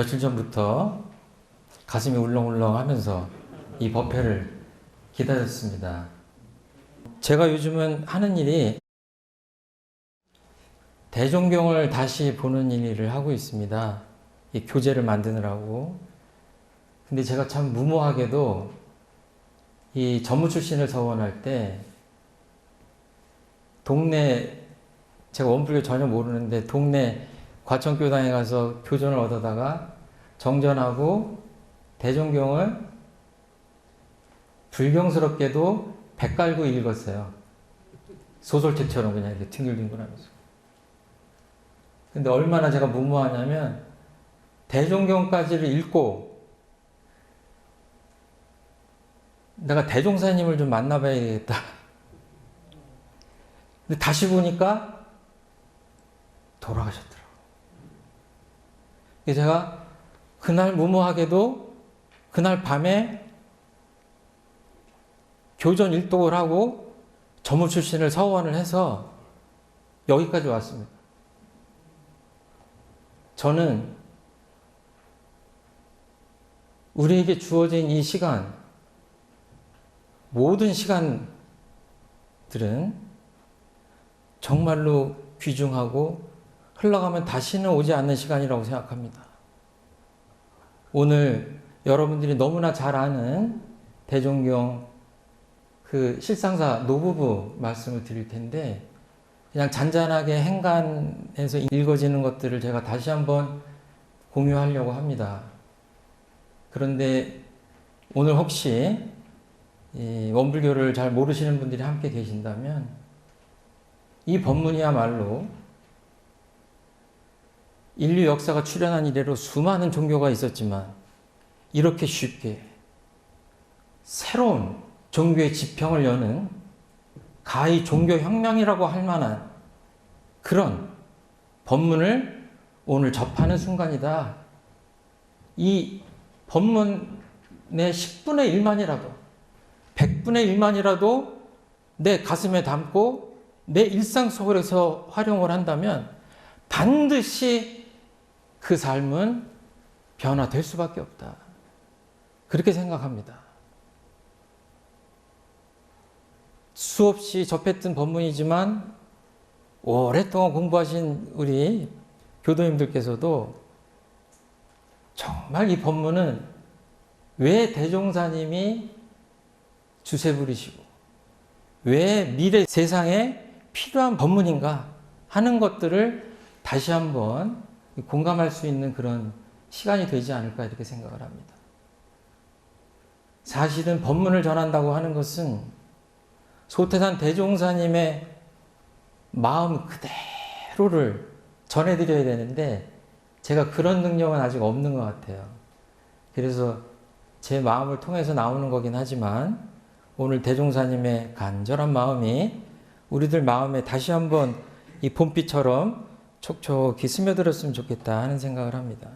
며칠 전부터 가슴이 울렁울렁 하면서 이 법회를 기다렸습니다. 제가 요즘은 하는 일이 대종경을 다시 보는 일을 하고 있습니다. 이 교재를 만드느라고. 근데 제가 참 무모하게도 이 전무 출신을 서원할 때 동네, 제가 원불교 전혀 모르는데 동네 과천교당에 가서 교전을 얻어다가 정전하고 대종경을 불경스럽게도 배 깔고 읽었어요. 소설책처럼 그냥 이렇게 뒹굴뒹굴하면서. 근데 얼마나 제가 무모하냐면 대종경까지를 읽고 내가 대종사님을 좀 만나봐야 되겠다. 근데 다시 보니까 돌아가셨더라고요. 그래서 제가 그날 무모하게도 그날 밤에 교전 일독을 하고 전무 출신을 서원을 해서 여기까지 왔습니다. 저는 우리에게 주어진 이 시간, 모든 시간들은 정말로 귀중하고 흘러가면 다시는 오지 않는 시간이라고 생각합니다. 오늘 여러분들이 너무나 잘 아는 대종경 그 실상사 노부부 말씀을 드릴 텐데 그냥 잔잔하게 행간에서 읽어지는 것들을 제가 다시 한번 공유하려고 합니다. 그런데 오늘 혹시 이 원불교를 잘 모르시는 분들이 함께 계신다면 이 법문이야말로 인류 역사가 출현한 이래로 수많은 종교가 있었지만 이렇게 쉽게 새로운 종교의 지평을 여는 가히 종교혁명이라고 할 만한 그런 법문을 오늘 접하는 순간이다. 이 법문의 10분의 1만이라도 100분의 1만이라도 내 가슴에 담고 내 일상 속에서 활용을 한다면 반드시 그 삶은 변화될 수밖에 없다. 그렇게 생각합니다. 수없이 접했던 법문이지만 오랫동안 공부하신 우리 교도님들께서도 정말 이 법문은 왜 대종사님이 주세 부리시고 왜 미래 세상에 필요한 법문인가 하는 것들을 다시 한번 공감할 수 있는 그런 시간이 되지 않을까 이렇게 생각을 합니다. 사실은 법문을 전한다고 하는 것은 소태산 대종사님의 마음 그대로를 전해드려야 되는데 제가 그런 능력은 아직 없는 것 같아요. 그래서 제 마음을 통해서 나오는 거긴 하지만 오늘 대종사님의 간절한 마음이 우리들 마음에 다시 한번 이 봄비처럼 촉촉히 스며들었으면 좋겠다 하는 생각을 합니다.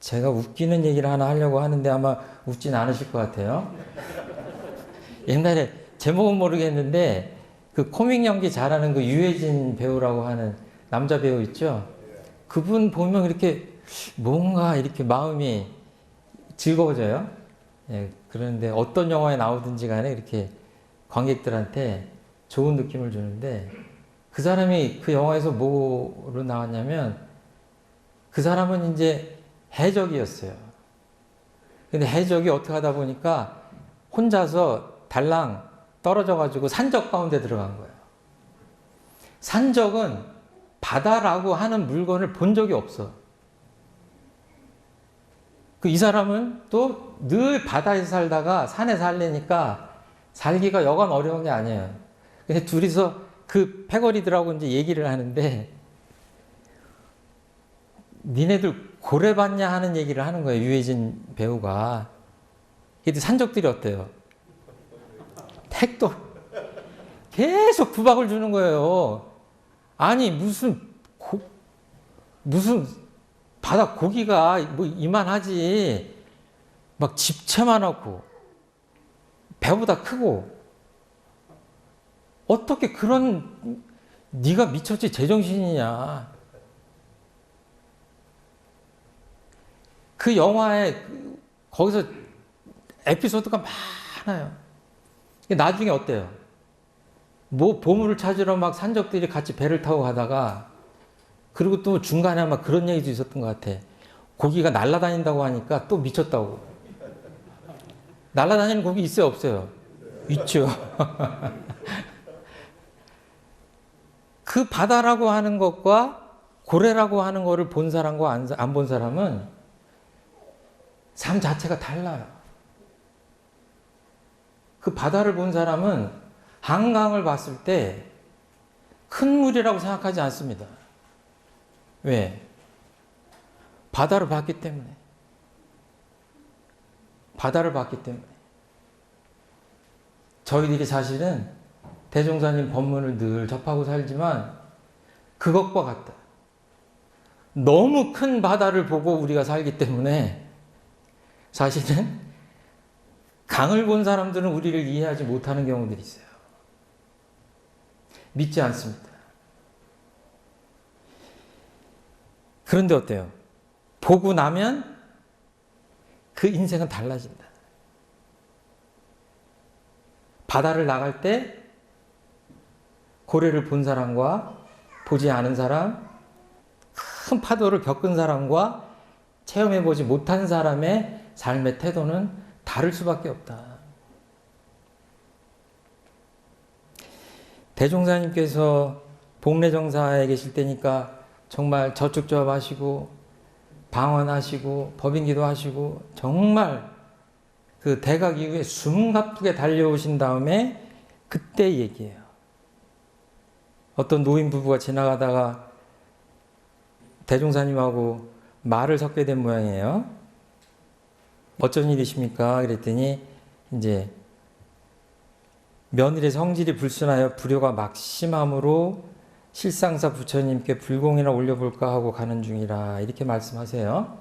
제가 웃기는 얘기를 하나 하려고 하는데 아마 웃진 않으실 것 같아요. 옛날에 제목은 모르겠는데 그 코믹 연기 잘하는 그 유해진 배우라고 하는 남자 배우 있죠? 그분 보면 이렇게 뭔가 이렇게 마음이 즐거워져요. 예, 그런데 어떤 영화에 나오든지 간에 이렇게 관객들한테 좋은 느낌을 주는데 그 사람이 그 영화에서 뭐로 나왔냐면 그 사람은 이제 해적이었어요. 근데 해적이 어떻게 하다 보니까 혼자서 달랑 떨어져가지고 산적 가운데 들어간 거예요. 산적은 바다라고 하는 물건을 본 적이 없어. 이 사람은 또 늘 바다에서 살다가 산에 살려니까 살기가 여간 어려운 게 아니에요. 근데 둘이서 그 패거리들하고 이제 얘기를 하는데 니네들 고래 봤냐 하는 얘기를 하는 거예요. 유해진 배우가. 근데 산적들이 어때요? 택도 계속 구박을 주는 거예요. 아니 무슨 바다 고기가 뭐 이만하지 막 집채만하고 배보다 크고 어떻게 그런 네가 미쳤지 제정신이냐 그 영화에 거기서 에피소드가 많아요. 나중에 어때요? 뭐 보물을 찾으러 막 산적들이 같이 배를 타고 가다가 그리고 또 중간에 아마 그런 얘기도 있었던 것 같아. 고기가 날아다닌다고 하니까 또 미쳤다고. 날아다니는 고기 있어요, 없어요? 있죠. 그 바다라고 하는 것과 고래라고 하는 거를 본 사람과 안 본 사람은 삶 자체가 달라요. 그 바다를 본 사람은 한강을 봤을 때 큰 물이라고 생각하지 않습니다. 왜? 바다를 봤기 때문에. 바다를 봤기 때문에. 저희들이 사실은 대종사님 법문을 늘 접하고 살지만 그것과 같다. 너무 큰 바다를 보고 우리가 살기 때문에 사실은 강을 본 사람들은 우리를 이해하지 못하는 경우들이 있어요. 믿지 않습니다. 그런데 어때요? 보고 나면 그 인생은 달라진다. 바다를 나갈 때 고래를 본 사람과 보지 않은 사람, 큰 파도를 겪은 사람과 체험해보지 못한 사람의 삶의 태도는 다를 수밖에 없다. 대종사님께서 복례정사에 계실 때니까 정말 저축조합 하시고 방언하시고 법인기도 하시고 정말 그 대각 이후에 숨가쁘게 달려오신 다음에 그때 얘기예요. 어떤 노인 부부가 지나가다가 대종사님하고 말을 섞게 된 모양이에요. 어쩐 일이십니까? 그랬더니 이제 며느리의 성질이 불순하여 불효가 막심함으로 실상사 부처님께 불공이나 올려볼까 하고 가는 중이라 이렇게 말씀하세요.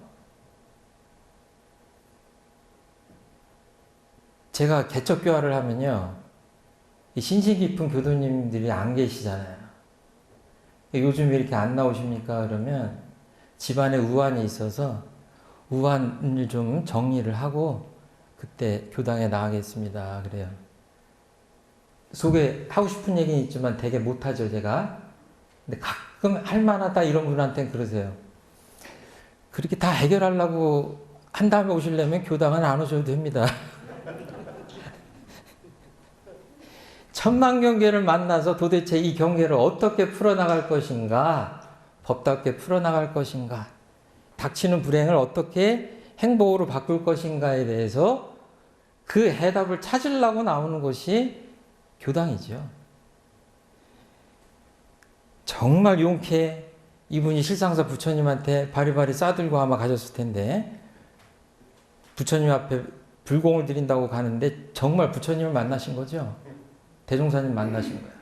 제가 개척교화를 하면요, 신신 깊은 교도님들이 안 계시잖아요. 요즘 왜 이렇게 안 나오십니까? 그러면 집안에 우환이 있어서 우환을 좀 정리를 하고 그때 교당에 나가겠습니다. 그래요. 속에 하고 싶은 얘기는 있지만 되게 못하죠, 제가. 근데 가끔 할 만하다 이런 분한테는 그러세요. 그렇게 다 해결하려고 한 다음에 오시려면 교당은 안 오셔도 됩니다. 천만경계를 만나서 도대체 이 경계를 어떻게 풀어나갈 것인가, 법답게 풀어나갈 것인가, 닥치는 불행을 어떻게 행복으로 바꿀 것인가에 대해서 그 해답을 찾으려고 나오는 것이 교당이죠. 정말 용케 이분이 실상사 부처님한테 바리바리 싸들고 아마 가셨을 텐데 부처님 앞에 불공을 드린다고 가는데 정말 부처님을 만나신 거죠. 대종사님 만나신 거예요.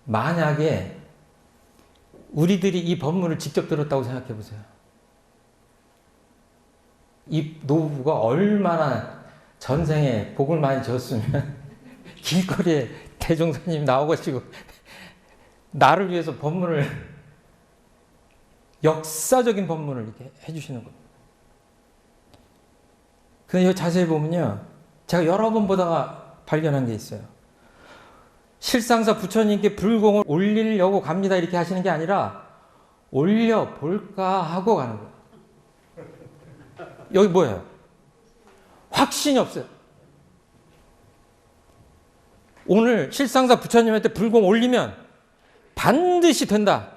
만약에 우리들이 이 법문을 직접 들었다고 생각해 보세요. 이 노부부가 얼마나 전생에 복을 많이 졌으면 길거리에 대종사님 나오시고 나를 위해서 법문을, 역사적인 법문을 이렇게 해주시는 겁니다. 근데 자세히 보면요, 제가 여러 번 보다가 발견한 게 있어요. 실상사 부처님께 불공을 올리려고 갑니다 이렇게 하시는 게 아니라 올려볼까 하고 가는 거예요. 여기 뭐예요? 확신이 없어요. 오늘 실상사 부처님한테 불공 올리면 반드시 된다.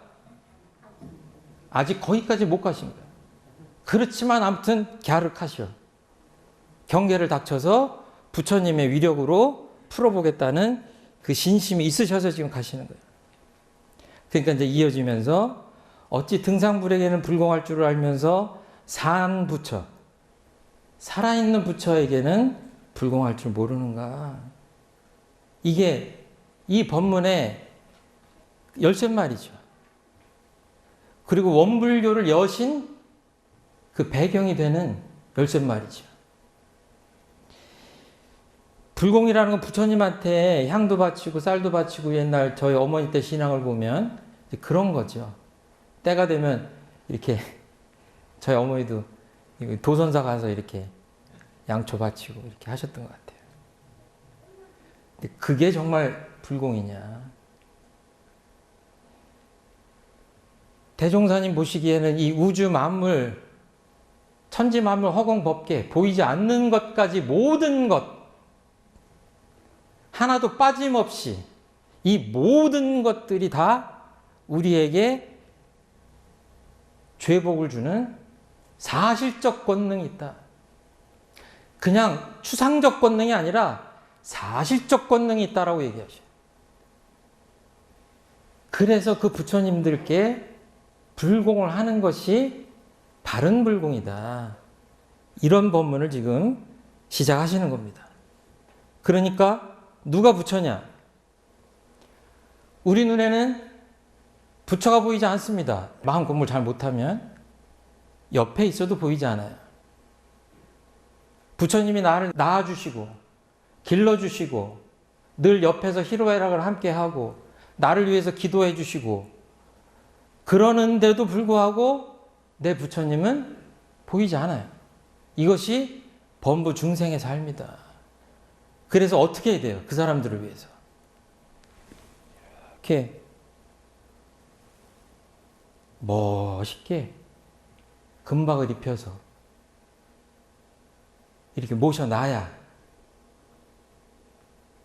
아직 거기까지 못 가신 거예요. 그렇지만 아무튼 갸륵하시오. 경계를 닥쳐서 부처님의 위력으로 풀어보겠다는 그 신심이 있으셔서 지금 가시는 거예요. 그러니까 이제 이어지면서 어찌 등상불에게는 불공할 줄을 알면서 산 부처, 살아있는 부처에게는 불공할 줄 모르는가. 이게 이 법문의 열쇠말이죠. 그리고 원불교를 여신 그 배경이 되는 열쇠말이죠. 불공이라는 건 부처님한테 향도 바치고 쌀도 바치고 옛날 저희 어머니 때 신앙을 보면 그런 거죠. 때가 되면 이렇게 저희 어머니도 도선사 가서 이렇게 양초 바치고 이렇게 하셨던 것 같아요. 근데 그게 정말 불공이냐. 대종사님 보시기에는 이 우주 만물, 천지 만물 허공법계, 보이지 않는 것까지 모든 것, 하나도 빠짐없이 이 모든 것들이 다 우리에게 죄복을 주는 사실적 권능이 있다. 그냥 추상적 권능이 아니라 사실적 권능이 있다라고 얘기하셔요. 그래서 그 부처님들께 불공을 하는 것이 바른 불공이다. 이런 법문을 지금 시작하시는 겁니다. 그러니까 누가 부처냐? 우리 눈에는 부처가 보이지 않습니다. 마음 공부를 잘 못하면 옆에 있어도 보이지 않아요. 부처님이 나를 낳아주시고 길러주시고 늘 옆에서 희로애락을 함께하고 나를 위해서 기도해 주시고 그러는데도 불구하고 내 부처님은 보이지 않아요. 이것이 범부 중생의 삶이다. 그래서 어떻게 해야 돼요? 그 사람들을 위해서. 이렇게 멋있게 금박을 입혀서 이렇게 모셔놔야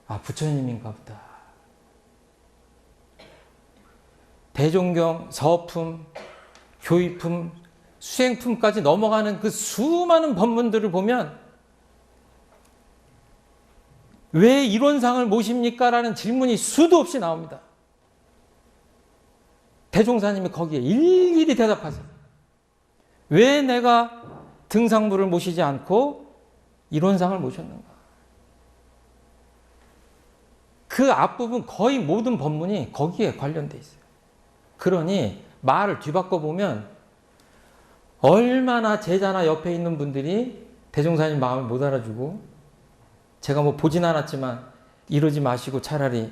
아, 부처님인가 보다. 대종경, 서품, 교의품, 수행품까지 넘어가는 그 수많은 법문들을 보면 왜 이론상을 모십니까? 라는 질문이 수도 없이 나옵니다. 대종사님이 거기에 일일이 대답하세요. 왜 내가 등상부를 모시지 않고 이론상을 모셨는가? 그 앞부분 거의 모든 법문이 거기에 관련돼 있어요. 그러니 말을 뒤바꿔 보면 얼마나 제자나 옆에 있는 분들이 대종사님 마음을 못 알아주고 제가 뭐 보진 않았지만 이러지 마시고 차라리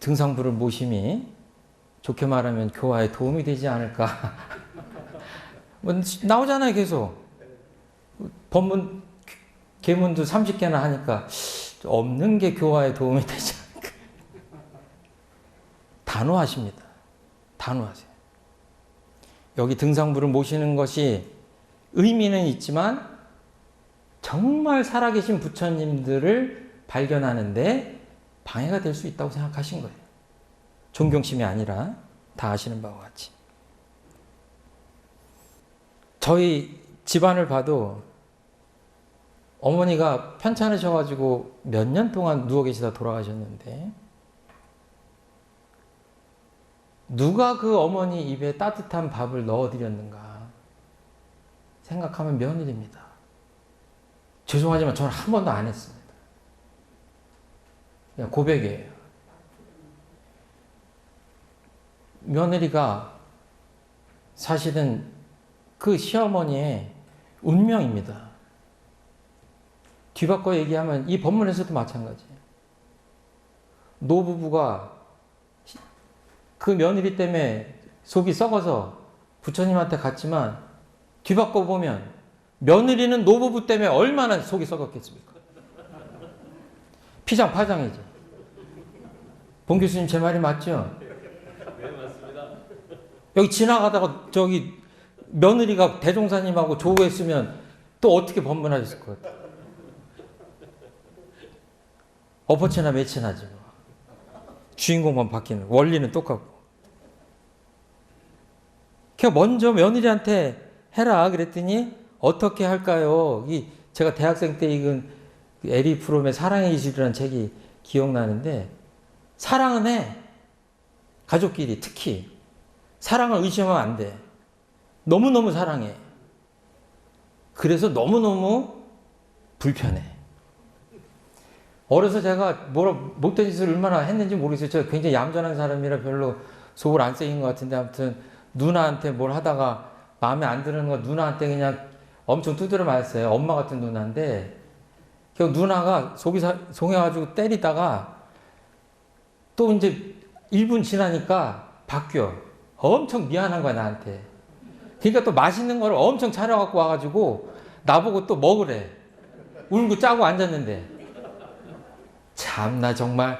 등상부를 모심이 좋게 말하면 교화에 도움이 되지 않을까. 뭐 나오잖아요, 계속. 법문, 계문도 30개나 하니까 없는 게 교화에 도움이 되지 않을까. 단호하십니다. 단호하세요. 여기 등상부를 모시는 것이 의미는 있지만 정말 살아계신 부처님들을 발견하는데 방해가 될 수 있다고 생각하신 거예요. 존경심이 아니라 다 아시는 바와 같이. 저희 집안을 봐도 어머니가 편찮으셔가지고 몇 년 동안 누워 계시다 돌아가셨는데 누가 그 어머니 입에 따뜻한 밥을 넣어드렸는가 생각하면 며느리입니다. 죄송하지만 저는 한 번도 안 했습니다. 그냥 고백이에요. 며느리가 사실은 그 시어머니의 운명입니다. 뒤바꿔 얘기하면 이 법문에서도 마찬가지예요. 노부부가 그 며느리 때문에 속이 썩어서 부처님한테 갔지만 뒤바꿔 보면 며느리는 노부부 때문에 얼마나 속이 썩었겠습니까? 피장파장이죠. 본 교수님 제 말이 맞죠? 네, 맞습니다. 여기 지나가다가 저기 며느리가 대종사님하고 조우했으면 또 어떻게 법문하셨을 것 같아요? 엎어치나 매치나지 뭐. 주인공만 바뀌는 원리는 똑같고. 그냥 먼저 며느리한테 해라 그랬더니 어떻게 할까요? 제가 대학생 때 읽은 에리 프롬의 사랑의 기술이라는 책이 기억나는데 사랑은 해. 가족끼리 특히. 사랑을 의심하면 안 돼. 너무너무 사랑해. 그래서 너무너무 불편해. 어려서 제가 못된 짓을 얼마나 했는지 모르겠어요. 제가 굉장히 얌전한 사람이라 별로 속을 안 썩인 것 같은데 아무튼 누나한테 뭘 하다가 마음에 안 드는 거 누나한테 그냥 엄청 두드려 맞았어요. 엄마 같은 누나인데 결국 누나가 속이 송해가지고 때리다가 또 이제 1분 지나니까 바뀌어. 엄청 미안한 거야 나한테. 그러니까 또 맛있는 거를 엄청 차려갖고 와가지고 나보고 또 먹으래. 울고 짜고 앉았는데. 참나 정말.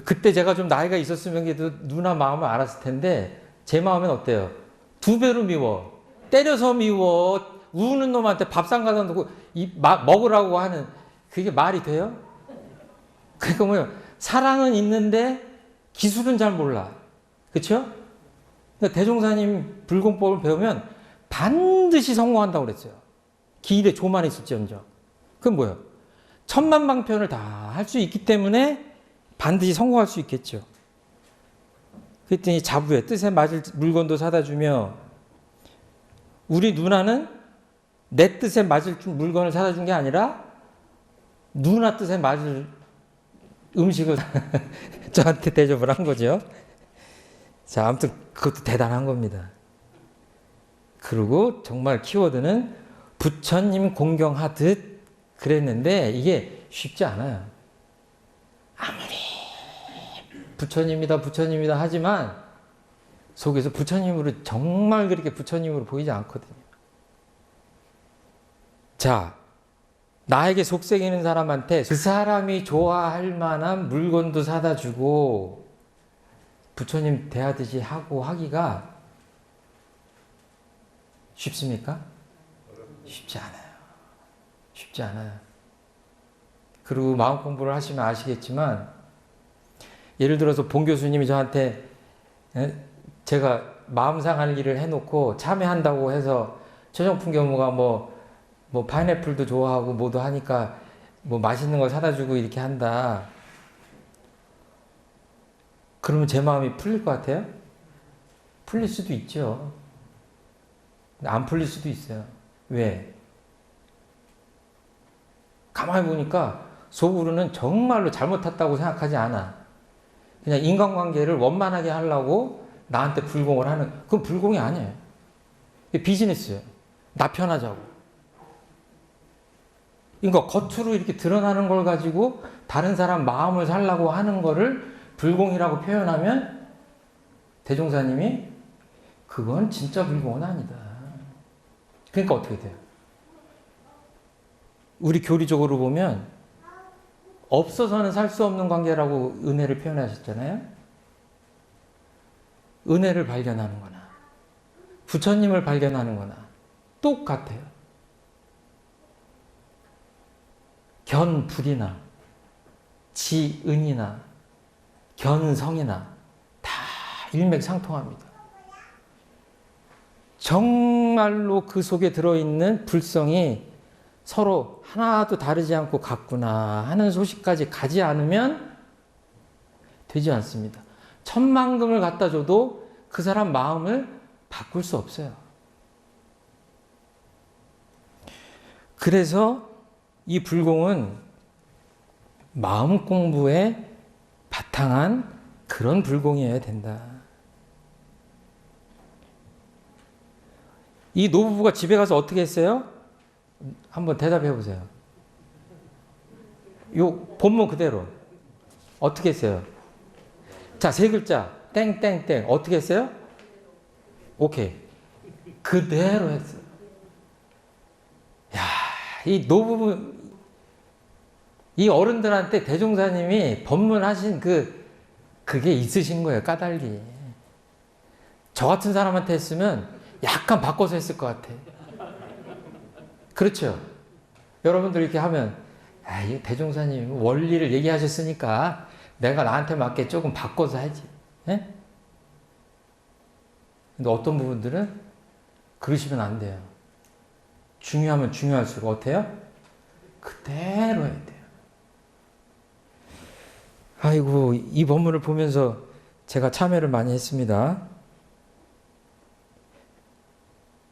그때 제가 좀 나이가 있었으면 그래도 누나 마음을 알았을 텐데 제 마음은 어때요? 2배로 미워. 때려서 미워. 우는 놈한테 밥상 가서 놓고 먹으라고 하는 그게 말이 돼요? 그러니까 뭐예요? 사랑은 있는데 기술은 잘 몰라. 그렇죠? 그러니까 대종사님 불공법을 배우면 반드시 성공한다고 그랬어요. 길에 조만 있을지언정. 그건 뭐예요? 천만방편을 다 할 수 있기 때문에 반드시 성공할 수 있겠죠. 그랬더니 자부에 뜻에 맞을 물건도 사다 주며 우리 누나는 내 뜻에 맞을 물건을 사다 준 게 아니라 누나 뜻에 맞을 음식을 저한테 대접을 한 거죠. 자, 아무튼 그것도 대단한 겁니다. 그리고 정말 키워드는 부처님 공경하듯 그랬는데 이게 쉽지 않아요. 아무리 부처님이다 하지만 속에서 부처님으로 정말 그렇게 부처님으로 보이지 않거든요. 자, 나에게 속삭이는 사람한테 그 사람이 좋아할 만한 물건도 사다 주고 부처님 대하듯이 하고 하기가 쉽습니까? 쉽지 않아요. 쉽지 않아요. 그리고 마음 공부를 하시면 아시겠지만 예를 들어서 본 교수님이 저한테 제가 마음 상할 일을 해놓고 참여한다고 해서 최종품 교무가 뭐 파인애플도 좋아하고 뭐도 하니까 뭐 맛있는 걸 사다 주고 이렇게 한다. 그러면 제 마음이 풀릴 것 같아요? 풀릴 수도 있죠. 안 풀릴 수도 있어요. 왜? 가만히 보니까 속으로는 정말로 잘못했다고 생각하지 않아. 그냥 인간관계를 원만하게 하려고 나한테 불공을 하는, 그건 불공이 아니에요. 비즈니스예요. 나 편하자고. 그러니까 겉으로 이렇게 드러나는 걸 가지고 다른 사람 마음을 살라고 하는 거를 불공이라고 표현하면 대종사님이 그건 진짜 불공은 아니다. 그러니까 어떻게 돼요? 우리 교리적으로 보면 없어서는 살 수 없는 관계라고 은혜를 표현하셨잖아요. 은혜를 발견하는 거나 부처님을 발견하는 거나 똑같아요. 견불이나 지은이나 견성이나 다 일맥상통합니다. 정말로 그 속에 들어있는 불성이 서로 하나도 다르지 않고 같구나 하는 소식까지 가지 않으면 되지 않습니다. 천만금을 갖다 줘도 그 사람 마음을 바꿀 수 없어요. 그래서 이 불공은 마음 공부에 바탕한 그런 불공이어야 된다. 이 노부부가 집에 가서 어떻게 했어요? 한번 대답해 보세요. 요 본문 그대로 어떻게 했어요? 자, 세 글자 땡땡땡 어떻게 했어요? 오케이. 그대로 했어요. 야, 이 노부부 이 어른들한테 대종사님이 법문하신 그게 있으신 거예요. 까닭이. 저 같은 사람한테 했으면 약간 바꿔서 했을 것 같아. 그렇죠? 여러분들 이렇게 하면 이 대종사님 원리를 얘기하셨으니까 내가 나한테 맞게 조금 바꿔서 하지. 예? 근데 어떤 부분들은 그러시면 안 돼요. 중요하면 중요할수록 어때요? 그대로 해야 돼요. 아이고, 이 본문을 보면서 제가 참여를 많이 했습니다.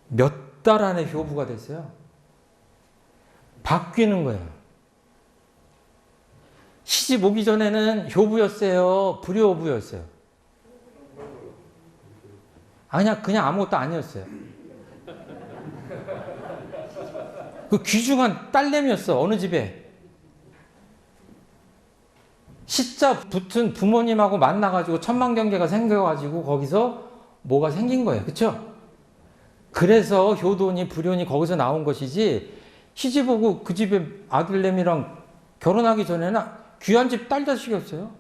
몇 달 안에 효부가 됐어요. 바뀌는 거예요. 시집 오기 전에는 효부였어요? 불효부였어요? 아니야, 그냥 아무것도 아니었어요. 그 귀중한 딸내미였어, 어느 집에. 시자 붙은 부모님하고 만나가지고 천만경계가 생겨가지고 거기서 뭐가 생긴 거예요. 그쵸? 그래서 효돈이 불효니 거기서 나온 것이지 시집오고 그 집에 아들내미랑 결혼하기 전에는 귀한 집 딸 자식이었어요.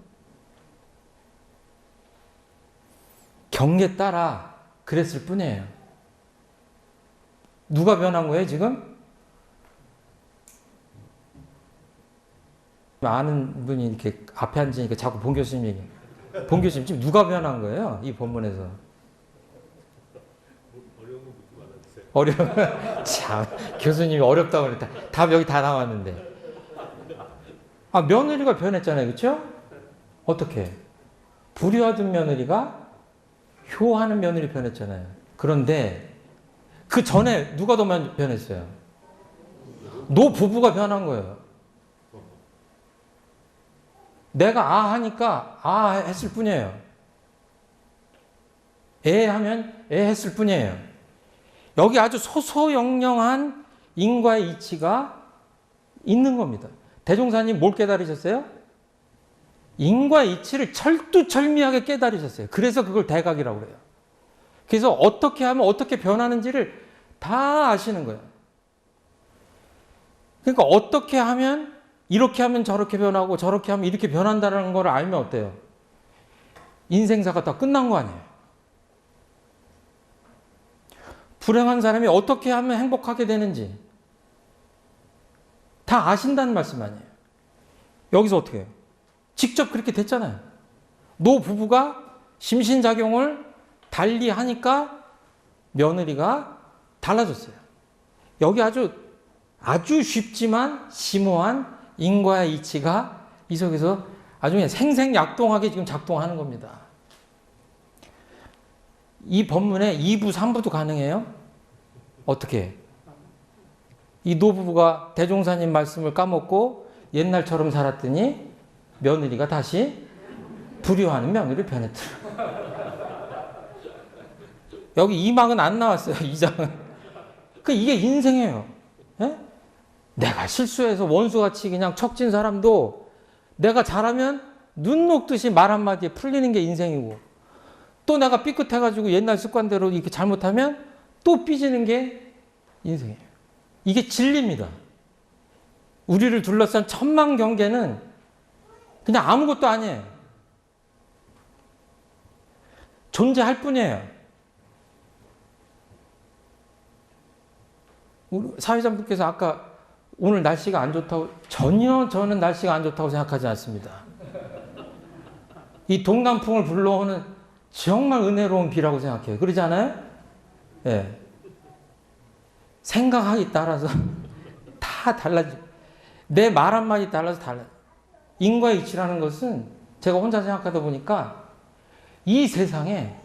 경계 따라 그랬을 뿐이에요. 누가 변한 거예요 지금? 아는 분이 이렇게 앞에 앉으니까 자꾸 본 교수님 얘기. 본 교수님 지금 누가 변한 거예요? 이 본문에서. 어려운 거 묻지 말아주세요. 참 교수님이 어렵다고 그랬다. 답 여기 다 나왔는데. 며느리가 변했잖아요. 그렇죠? 어떻게? 불효하던 며느리가 효하는 며느리 변했잖아요. 그런데 그 전에 누가 더 변했어요? 노부부가 변한 거예요. 내가 하니까 했을 뿐이에요. 하면 했을 뿐이에요. 여기 아주 소소영령한 인과의 이치가 있는 겁니다. 대종사님 뭘 깨달으셨어요? 인과의 이치를 철두철미하게 깨달으셨어요. 그래서 그걸 대각이라고 그래요. 그래서 어떻게 하면 어떻게 변하는지를 다 아시는 거예요. 그러니까 어떻게 하면 이렇게 하면 저렇게 변하고 저렇게 하면 이렇게 변한다는 걸 알면 어때요? 인생사가 다 끝난 거 아니에요. 불행한 사람이 어떻게 하면 행복하게 되는지 다 아신다는 말씀 아니에요. 여기서 어떻게 해요? 직접 그렇게 됐잖아요. 노부부가 심신작용을 달리 하니까 며느리가 달라졌어요. 여기 아주 쉽지만 심오한 인과의 이치가 이 속에서 아주 그냥 생생약동하게 지금 작동하는 겁니다. 이 법문에 2부, 3부도 가능해요? 어떻게? 이 노부부가 대종사님 말씀을 까먹고 옛날처럼 살았더니 며느리가 다시 불효하는 며느리 변했더라. 여기 2막은 안 나왔어요. 2장은. 이게 인생이에요. 예? 내가 실수해서 원수같이 그냥 척진 사람도 내가 잘하면 눈 녹듯이 말 한마디에 풀리는 게 인생이고, 또 내가 삐끗해가지고 옛날 습관대로 이렇게 잘못하면 또 삐지는 게 인생이에요. 이게 진리입니다. 우리를 둘러싼 천만 경계는 그냥 아무것도 아니에요. 존재할 뿐이에요. 우리 사회자분께서 아까 오늘 날씨가 안 좋다고, 전혀 저는 날씨가 안 좋다고 생각하지 않습니다. 이 동남풍을 불러오는 정말 은혜로운 비라고 생각해요. 그러지 않아요? 예. 생각하기 따라서 다 달라져. 내 말 한마디 따라서 달라져. 인과의 이치라는 것은 제가 혼자 생각하다 보니까 이 세상에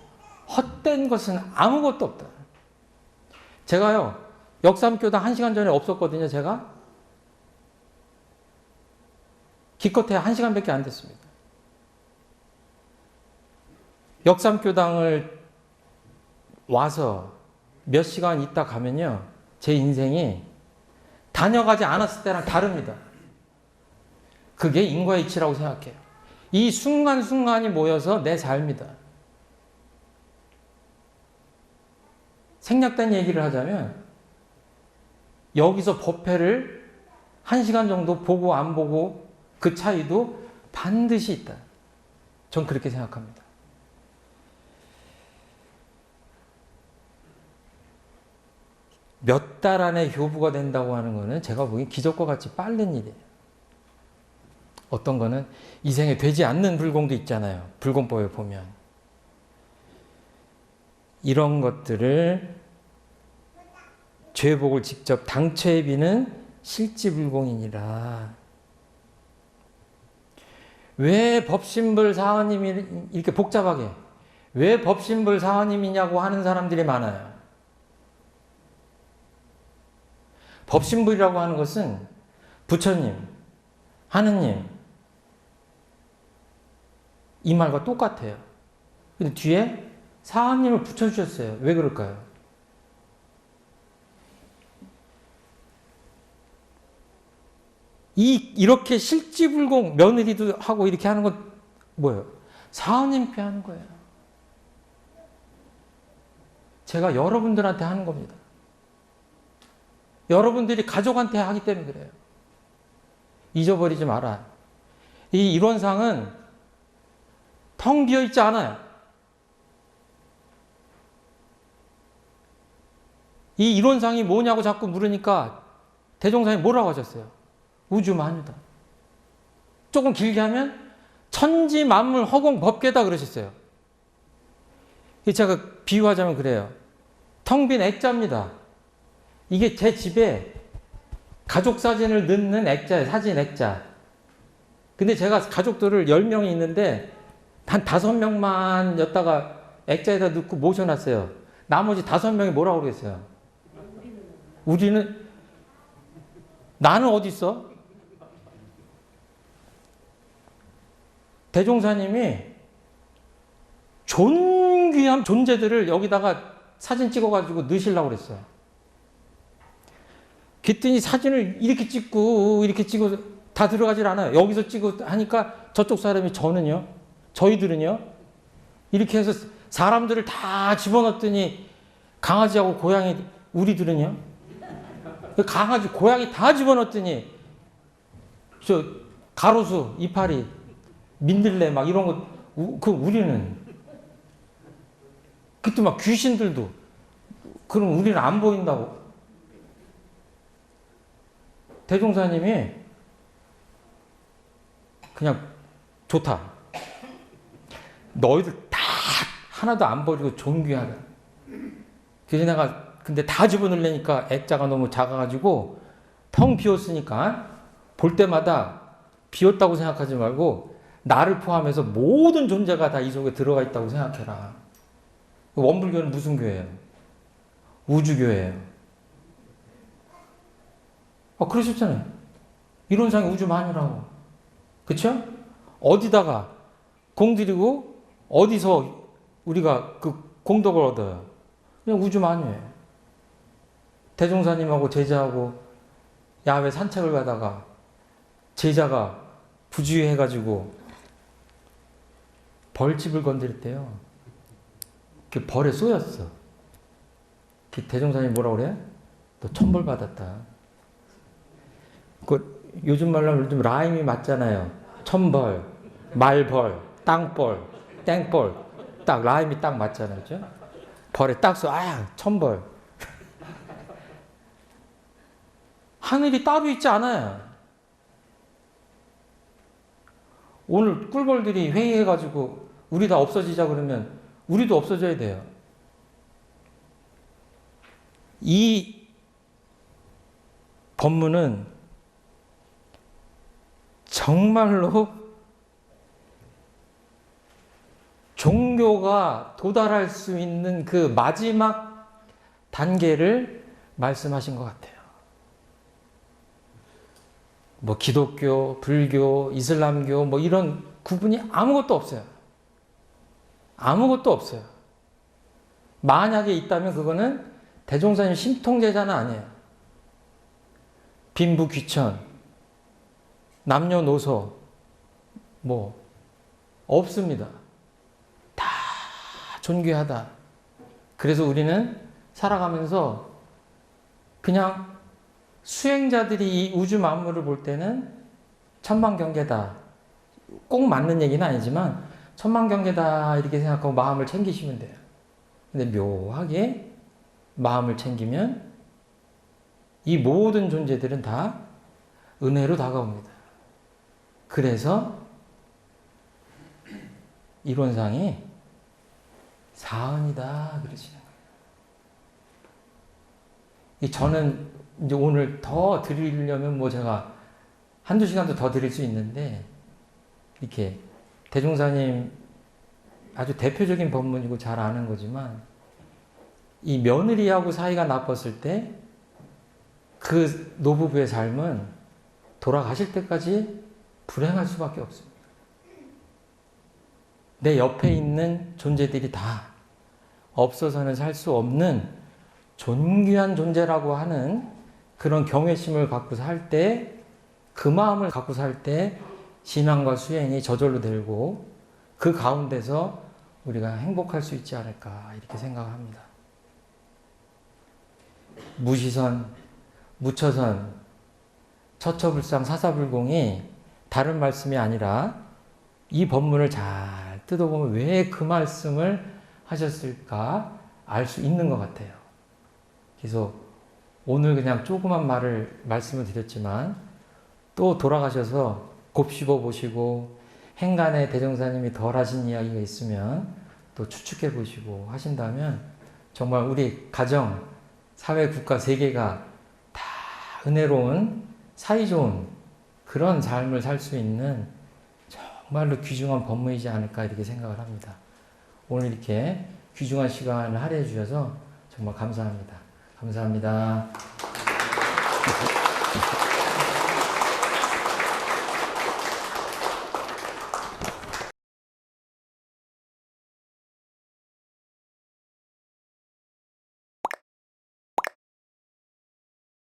헛된 것은 아무것도 없다. 제가요, 역삼교당 1시간 전에 없었거든요, 제가. 기껏해야 1시간밖에 안 됐습니다. 역삼교당을 와서 몇 시간 있다 가면요, 제 인생이 다녀가지 않았을 때랑 다릅니다. 그게 인과의 이치라고 생각해요. 이 순간순간이 모여서 내 삶이다. 생략된 얘기를 하자면 여기서 법회를 1시간 정도 보고 안 보고 그 차이도 반드시 있다. 전 그렇게 생각합니다. 몇 달 안에 효부가 된다고 하는 거는 제가 보기엔 기적과 같이 빠른 일이에요. 어떤 거는 이 생에 되지 않는 불공도 있잖아요. 불공법에 보면. 이런 것들을 죄복을 직접 당최에 비는 실지불공이니라. 왜 법신불 사원님이 이렇게 복잡하게, 왜 법신불 사원님이냐고 하는 사람들이 많아요. 법신불이라고 하는 것은 부처님, 하느님 이 말과 똑같아요. 근데 뒤에 사원님을 붙여주셨어요. 왜 그럴까요? 이렇게 실지불공 며느리도 하고 이렇게 하는 건 뭐예요? 사원님께 하는 거예요. 제가 여러분들한테 하는 겁니다. 여러분들이 가족한테 하기 때문에 그래요. 잊어버리지 마라. 이 이론상은 텅 비어 있지 않아요. 이 이론상이 뭐냐고 자꾸 물으니까 대종사님 뭐라고 하셨어요? 우주만유다. 조금 길게 하면 천지 만물 허공 법계다 그러셨어요. 제가 비유하자면 그래요. 텅 빈 액자입니다. 이게 제 집에 가족 사진을 넣는 액자예요. 사진 액자. 근데 제가 가족들을 10명이 있는데 한 5명만 였다가 액자에다 넣고 모셔놨어요. 나머지 5명이 뭐라고 그러겠어요? 우리는 나는 어디 있어? 대종사님이 존귀한 존재들을 여기다가 사진 찍어가지고 넣으시려고 그랬어요. 그랬더니 사진을 이렇게 찍고 다 들어가질 않아요. 여기서 찍고 하니까 저쪽 사람이 저희들은요 이렇게 해서 사람들을 다 집어넣었더니 강아지하고 고양이 우리들은요 강아지 고양이 다 집어넣었더니 저 가로수 이파리 민들레 막 이런 거 우리는 그때 막 귀신들도 그럼 우리는 안 보인다고. 대종사님이 그냥 좋다. 너희들 다 하나도 안 버리고 존귀하다. 그래서 내가 근데 다 집어넣으려니까 액자가 너무 작아가지고 텅 비었으니까 볼 때마다 비었다고 생각하지 말고 나를 포함해서 모든 존재가 다 이 속에 들어가 있다고 생각해라. 원불교는 무슨 교회예요? 우주교회예요. 그러셨잖아요. 이론상의 우주만유라고. 그쵸? 어디다가 공들이고 어디서 우리가 그 공덕을 얻어요? 그냥 우주만유예요. 대종사님하고 제자하고 야외 산책을 가다가 제자가 부주의해가지고 벌집을 건드렸대요. 그 벌에 쏘였어. 그 대종사님이 뭐라고 그래? 너 천벌 받았다. 요즘 말로 하면 좀 라임이 맞잖아요. 천벌, 말벌, 땅벌, 땡벌. 딱 라임이 딱 맞잖아요. 그죠? 벌에 딱 쏘, 천벌. 하늘이 따로 있지 않아요. 오늘 꿀벌들이 회의해가지고 우리 다 없어지자 그러면 우리도 없어져야 돼요. 이 법문은 정말로 종교가 도달할 수 있는 그 마지막 단계를 말씀하신 것 같아요. 뭐 기독교, 불교, 이슬람교 뭐 이런 구분이 아무것도 없어요. 아무것도 없어요. 만약에 있다면 그거는 대종사님 신통제자는 아니에요. 빈부 귀천, 남녀노소 뭐 없습니다. 다 존귀하다. 그래서 우리는 살아가면서 그냥 수행자들이 이 우주 만물을 볼 때는 천만경계다. 꼭 맞는 얘기는 아니지만 천만경계다 이렇게 생각하고 마음을 챙기시면 돼요. 근데 묘하게 마음을 챙기면 이 모든 존재들은 다 은혜로 다가옵니다. 그래서 이론상이 사은이다 그러시는 거예요. 저는 이제 오늘 더 드리려면 뭐 제가 한두 시간도 더 드릴 수 있는데 이렇게 대종사님 아주 대표적인 법문이고 잘 아는 거지만 이 며느리하고 사이가 나빴을 때 그 노부부의 삶은 돌아가실 때까지 불행할 수밖에 없습니다. 내 옆에 있는 존재들이 다 없어서는 살 수 없는 존귀한 존재라고 하는 그런 경외심을 갖고 살 때, 그 마음을 갖고 살 때 신앙과 수행이 저절로 되고 그 가운데서 우리가 행복할 수 있지 않을까 이렇게 생각합니다. 무시선, 무처선, 처처불상, 사사불공이 다른 말씀이 아니라 이 법문을 잘 뜯어보면 왜 그 말씀을 하셨을까 알 수 있는 것 같아요. 그래서 오늘 그냥 조그만 말씀을 드렸지만 또 돌아가셔서 곱씹어 보시고 행간에 대종사님이 덜 하신 이야기가 있으면 또 추측해 보시고 하신다면 정말 우리 가정, 사회, 국가, 세계가 다 은혜로운 사이좋은 그런 삶을 살 수 있는 정말로 귀중한 법문이지 않을까 이렇게 생각을 합니다. 오늘 이렇게 귀중한 시간을 할애해 주셔서 정말 감사합니다. 감사합니다.